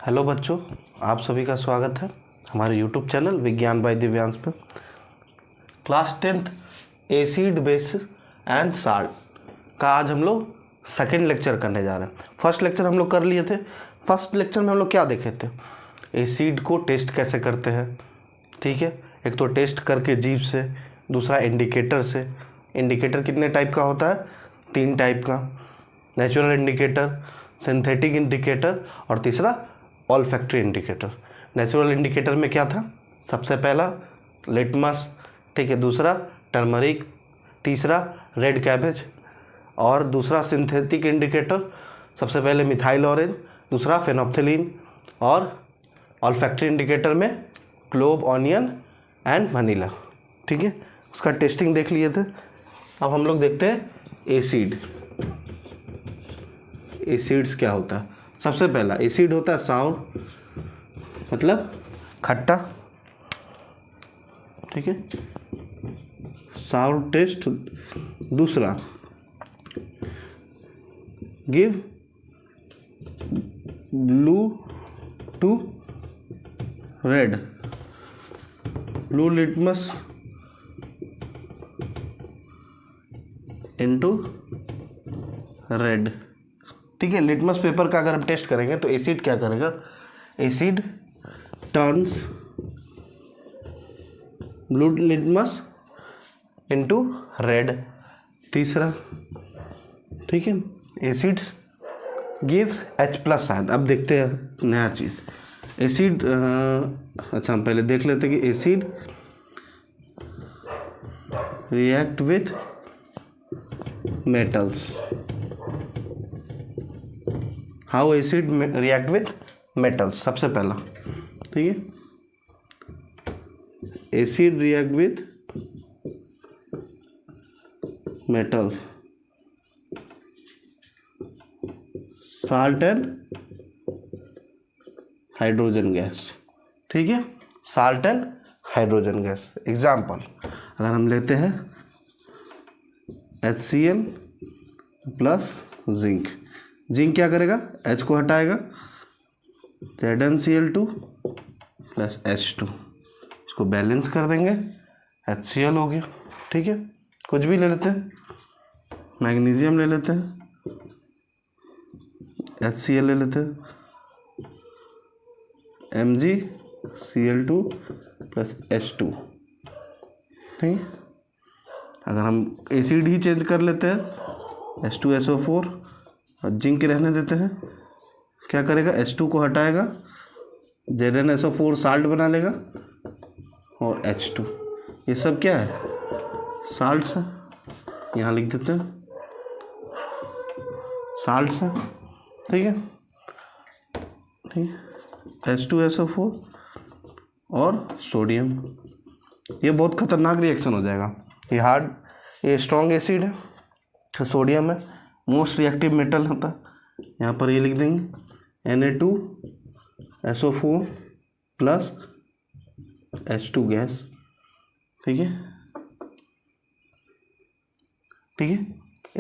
Hello बच्चों, आप सभी का स्वागत है हमारे यूट्यूब चैनल विज्ञान बाय दिव्यांश पे। Class 10th acid base and salt का आज हम लोग सेकेंड लेक्चर करने जा रहे हैं। फर्स्ट लेक्चर हम लोग कर लिए थे। फर्स्ट लेक्चर में हम लोग क्या देखे थे? एसिड को टेस्ट कैसे करते हैं, ठीक है। एक तो टेस्ट करके जीभ से, दूसरा इंडिकेटर से। इंडिकेटर कितने टाइप का होता है? 3 टाइप का, नेचुरल इंडिकेटर, सिंथेटिक इंडिकेटर और तीसरा ऑल्फैक्टरी इंडिकेटर। नेचुरल इंडिकेटर में क्या था? सबसे पहला लिटमस, ठीक है, दूसरा टर्मरिक, तीसरा रेड कैबेज और दूसरा सिंथेटिक इंडिकेटर सबसे पहले मिथाइल ऑरेंज, दूसरा फेनोप्थिलीन और ऑल्फैक्टरी इंडिकेटर में क्लोव, ऑनियन एंड वनीला, ठीक है। उसका टेस्टिंग देख लिए थे। अब हम लोग देखते हैं एसिड। एसिड्स क्या होता है? सबसे पहला एसिड होता है साउर, मतलब खट्टा, ठीक है, साउर टेस्ट। दूसरा give blue to red, blue litmus into red, ठीक है। लिटमस पेपर का अगर हम टेस्ट करेंगे तो एसिड क्या करेगा? Asset turns blue litmus into red. तीसरा, ठीक है, एसिड गिव्स H+ आयन। अब देखते हैं नया चीज़। एसिड अच्छा, हम पहले देख लेते हैं कि acid react with metals. How acid react with metals? सबसे पहला, ठीक है, acid react with metals, salt and hydrogen gas, ठीक है, salt and hydrogen gas. Example अगर हम लेते हैं HCl प्लस जिंक। जिंक क्या करेगा? H को हटाएगा, ZnCl2 प्लस H2, इसको बैलेंस कर देंगे, HCl हो गया, ठीक है। कुछ भी ले लेते हैं, मैग्नीशियम ले लेते हैं, HCl ले लेते हैं, MgCl2 प्लस H2, ठीक है। अगर हम एसिड ही चेंज कर लेते हैं, H2SO4 और जिंक रहने देते हैं, क्या करेगा? H2 को हटाएगा, ZnSO4 साल्ट बना लेगा और H2। ये सब क्या है? साल्ट्स है। यहाँ लिख देते हैं साल्ट्स है, ठीक है, ठीक है। H2SO4 और सोडियम, ये बहुत खतरनाक रिएक्शन हो जाएगा। ये स्ट्रॉन्ग एसिड है, सोडियम है, मोस्ट रिएक्टिव मेटल होता है। यहाँ पर ये लिख देंगे Na2SO4 प्लस H2 गैस, ठीक है, ठीक है।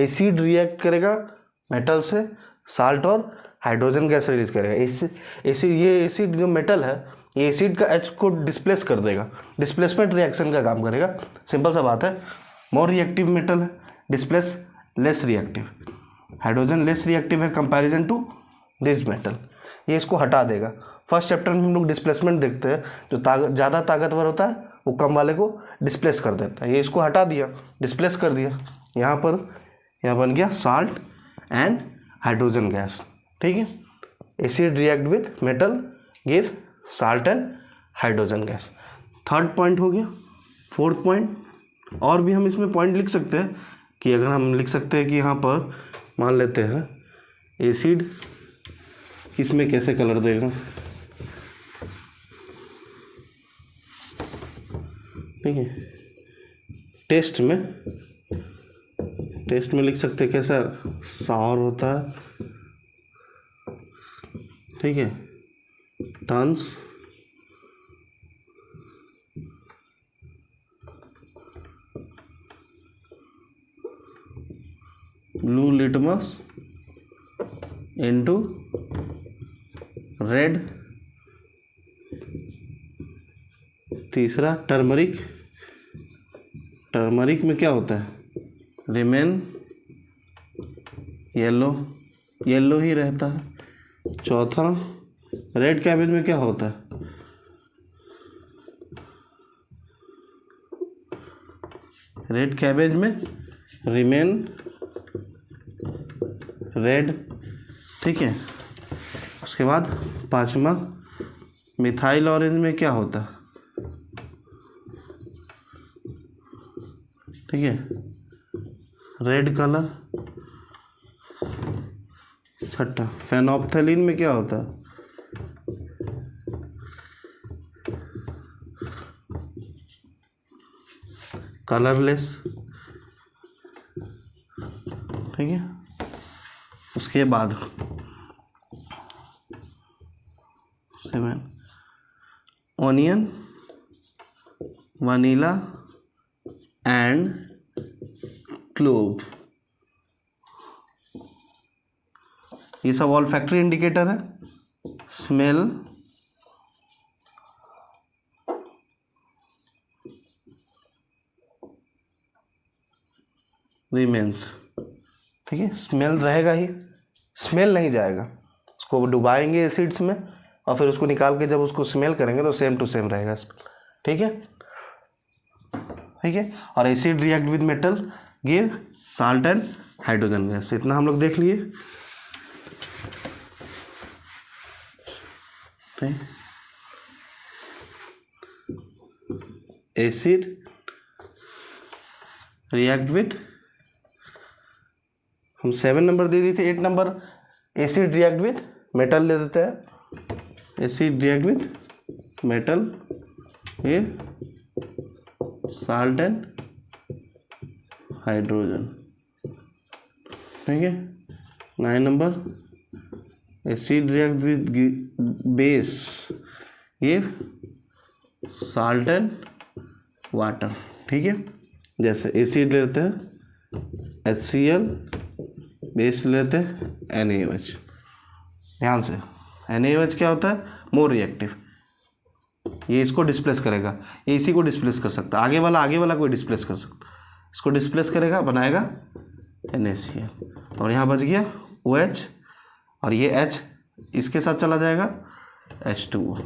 एसिड रिएक्ट करेगा मेटल से, साल्ट और हाइड्रोजन गैस रिलीज करेगा। ये एसिड जो मेटल है, ये एसिड का H को डिस्प्लेस कर देगा, डिस्प्लेसमेंट रिएक्शन का काम करेगा। सिंपल सा बात है। मोर रिएक्टिव मेटल है, displace less reactive, hydrogen less reactive है कंपैरिजन टू दिस मेटल, ये इसको हटा देगा। फर्स्ट चैप्टर में हम लोग डिस्प्लेसमेंट देखते हैं, जो ज़्यादा ताकतवर होता है वो कम वाले को डिस्प्लेस कर देता है। ये इसको हटा दिया, डिस्प्लेस कर दिया। यहाँ बन गया साल्ट एंड हाइड्रोजन गैस, ठीक है। Acid react with metal give salt and hydrogen gas. Third point हो गया। फोर्थ पॉइंट, और भी हम इसमें पॉइंट लिख सकते हैं कि अगर हम लिख सकते हैं कि यहाँ पर मान लेते हैं एसिड इसमें कैसे कलर देगा, ठीक है। टेस्ट में लिख सकते हैं कैसा? सावर होता है, ठीक है, turns blue litmus into red, तीसरा टर्मरिक, टर्मरिक में क्या होता है, रिमेन येलो, येलो ही रहता है। चौथा रेड कैबेज में क्या होता है, रेड कैबेज में रिमेन रेड, ठीक है। उसके बाद पांचवा मिथाइल ऑरेंज में क्या होता है, ठीक है, रेड कलर। छठा फेनोप्थेलिन में क्या होता है, कलरलेस, ठीक है। उसके बाद 7 ऑनियन, वनीला एंड क्लोव, ये सब ऑल फैक्ट्री इंडिकेटर है। स्मेल, रिमेन्स, ठीक है। स्मेल रहेगा ही, स्मेल नहीं जाएगा। उसको डुबाएंगे एसिड्स में और फिर उसको निकाल के जब उसको स्मेल करेंगे तो सेम टू सेम रहेगा स्मेल, ठीक है, ठीक है। और acid react with metal give salt and hydrogen gas. इतना हम लोग देख लिए, ठीक। एसिड रिएक्ट विथ, हम 7 नंबर दे दिए थे, 8 number acid react with metal ले देते हैं। एसिड रिएक्ट विथ मेटल, ये साल्ट एंड हाइड्रोजन, ठीक है। 9 number acid react with base, ये साल्ट एंड वाटर, ठीक है। जैसे एसिड लेते हैं HCl, बेस लेते हैं NaOH। ध्यान से, NaOH क्या होता है, मोर रिएक्टिव, ये इसको डिस्प्लेस करेगा, ये इसी को डिस्प्लेस कर सकता है, आगे वाला कोई डिस्प्लेस कर सकता है, इसको डिस्प्लेस करेगा, बनाएगा NaCl, और यहाँ बच गया OH, और ये H इसके साथ चला जाएगा H2O,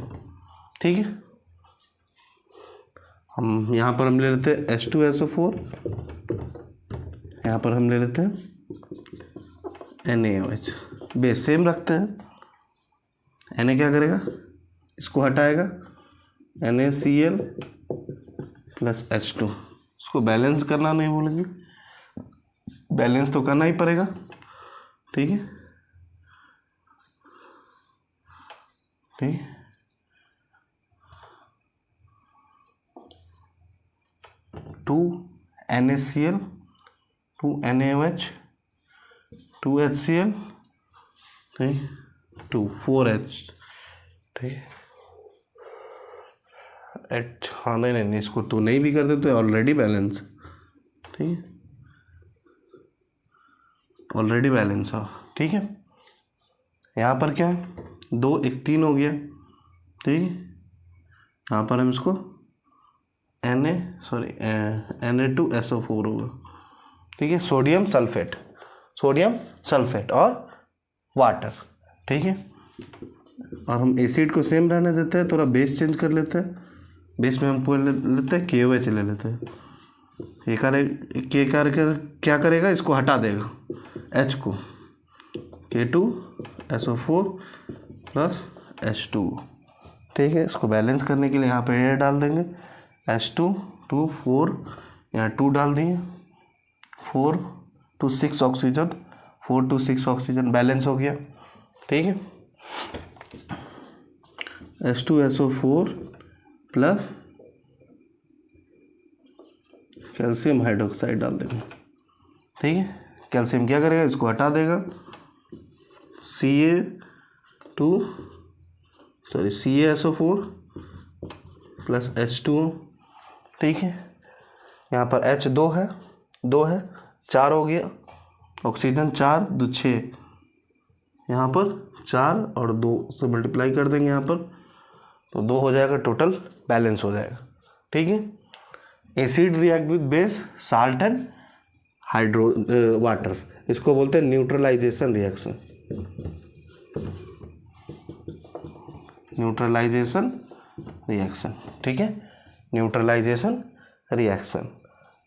ठीक है। हम यहाँ पर हम ले लेते हैं H2SO4, यहाँ पर हम ले लेते हैं NaOH, बेस सेम रखते हैं। Na क्या करेगा, इसको हटाएगा, NaCl प्लस H2, इसको बैलेंस करना नहीं भूलेंगे, बैलेंस तो करना ही पड़ेगा, ठीक है, ठीक। 2 NaCl, 2 NaOH, 2 HCl, ठीक, 2 4H, ठीक। H, हाँ नहीं, इसको तो नहीं भी कर देते तो ऑलरेडी बैलेंस, ठीक है, ऑलरेडी बैलेंस है, ठीक है। यहाँ पर क्या है, 2 1 3 हो गया, ठीक है। यहाँ पर हम इसको Na2SO4 होगा, ठीक है। सोडियम सल्फेट और वाटर, ठीक है। और हम एसिड को सेम रहने देते हैं, थोड़ा बेस चेंज कर लेते हैं। बेस में हम ले लेते हैं KOH ले लेते हैं। क्या करेगा, इसको हटा देगा H को, K2SO4 प्लस H2, ठीक है। इसको बैलेंस करने के लिए यहाँ पे डाल देंगे H2 2 4, यहाँ 2 डाल दिए, 4 to 6 oxygen, 4 to 6 oxygen, balance हो गया, ठीक है। H2SO4 प्लस कैल्शियम हाइड्रोक्साइड डाल देंगे, ठीक है। कैल्शियम क्या करेगा, इसको हटा देगा, CaSO4 प्लस H2O, ठीक है। यहाँ पर H 2 है 4 हो गया, ऑक्सीजन 4 2 6, यहाँ पर 4 और 2 से मल्टीप्लाई कर देंगे यहाँ पर, तो 2 हो जाएगा, टोटल बैलेंस हो जाएगा। ठीक है। Acid react with base, salt and water, इसको बोलते हैं न्यूट्रलाइजेशन रिएक्शन। न्यूट्रलाइजेशन रिएक्शन, ठीक है, neutralisation reaction,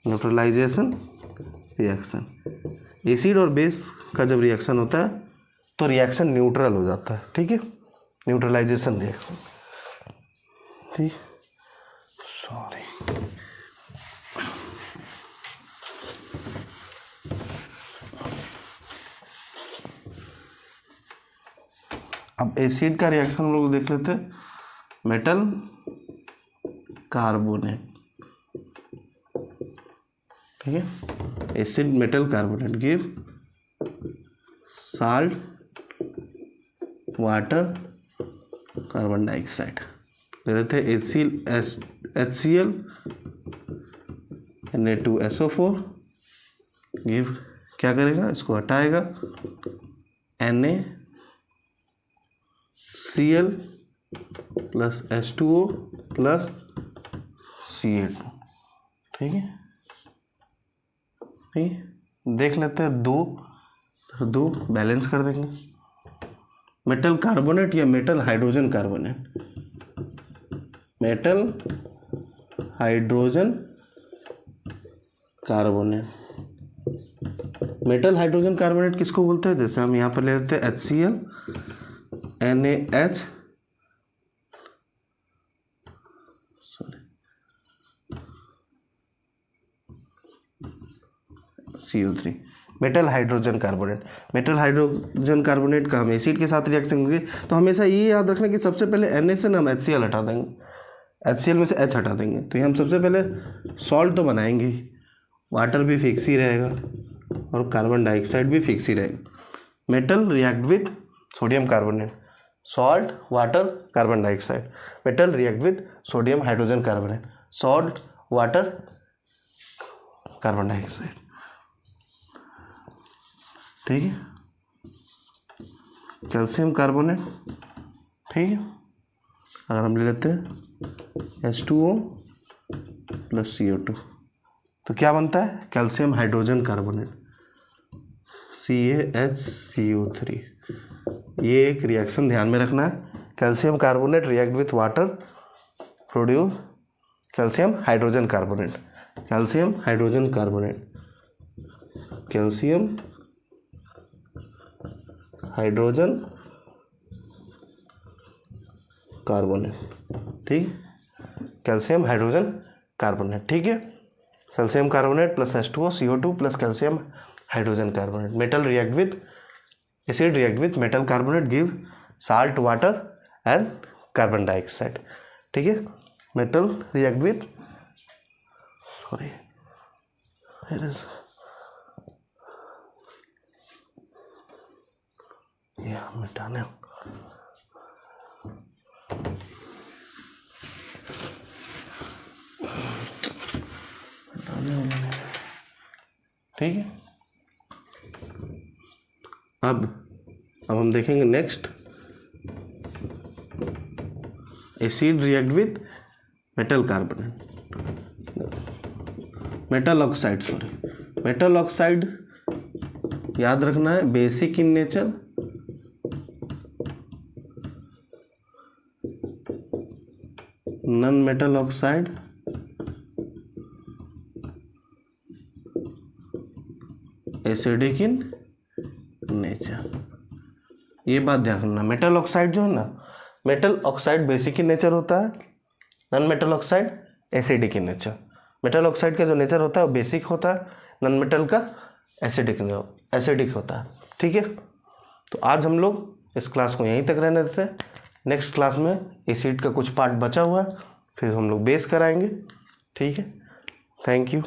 neutralisation reaction. Acid और बेस का जब रिएक्शन होता है तो रिएक्शन न्यूट्रल हो जाता है। ठीक है, न्यूट्रलाइजेशन रिएक्शन। ठीक, सॉरी, अब एसिड का रिएक्शन हम लोग देख लेते हैं। मेटल कार्बोनेट, ठीक है, acid metal carbonate give salt water carbon dioxide. ले लेते हैं HCl Na2SO4 गिव, क्या करेगा, इसको हटाएगा, NaCl plus H2O plus Ca2। ठीक है, ठीक, देख लेते हैं, दो बैलेंस कर देंगे। मेटल कार्बोनेट या metal hydrogen carbonate, metal hydrogen carbonate. Metal hydrogen carbonate किसको बोलते हैं, जैसे हम यहाँ पर ले लेते हैं HCl NaH CO3, metal hydrogen carbonate. Metal hydrogen carbonate का हम एसिड के साथ रिएक्शन करेंगे तो हमेशा ये याद रखना कि सबसे पहले Na से हम HCl हटा देंगे, HCl में से H हटा देंगे, तो ये हम सबसे पहले सॉल्ट तो बनाएंगे ही, वाटर भी फिक्स ही रहेगा और कार्बन डाइऑक्साइड भी फिक्स ही रहेगा। Metal react with sodium carbonate, salt water carbon dioxide. Metal react with sodium hydrogen carbonate, salt water carbon dioxide. ठीक है, कैल्शियम कार्बोनेट, ठीक है, अगर हम ले लेते हैं H2O प्लस CO2 तो क्या बनता है, कैल्शियम हाइड्रोजन कार्बोनेट CaHCO3। ये एक रिएक्शन ध्यान में रखना है, calcium carbonate react with water produce calcium hydrogen carbonate, calcium hydrogen carbonate, calcium hydrogen carbonate. ठीक, कैल्शियम हाइड्रोजन कार्बोनेट। ठीक है, calcium carbonate plus H2O CO2 plus calcium hydrogen carbonate. Metal react with acid react with metal carbonate give salt water and carbon dioxide. ठीक है, metal react with, sorry, मिटाने, ठीक है। अब हम देखेंगे next, acid react with metal carbonate, metal oxide, sorry, metal oxide याद रखना है, basic in nature, non metal oxide acidic in nature. ये बात ध्यान रखना, मेटल ऑक्साइड जो है ना, metal oxide basic in nature होता है, non metal oxide acidic in nature. Metal oxide का जो नेचर होता है वो बेसिक होता है, नॉन मेटल का एसिडिक होता है। ठीक है, तो आज हम लोग इस क्लास को यहीं तक रहने देते हैं। नेक्स्ट क्लास में एसिड का कुछ पार्ट बचा हुआ है, फिर हम लोग बेस कराएंगे। ठीक है, थैंक यू।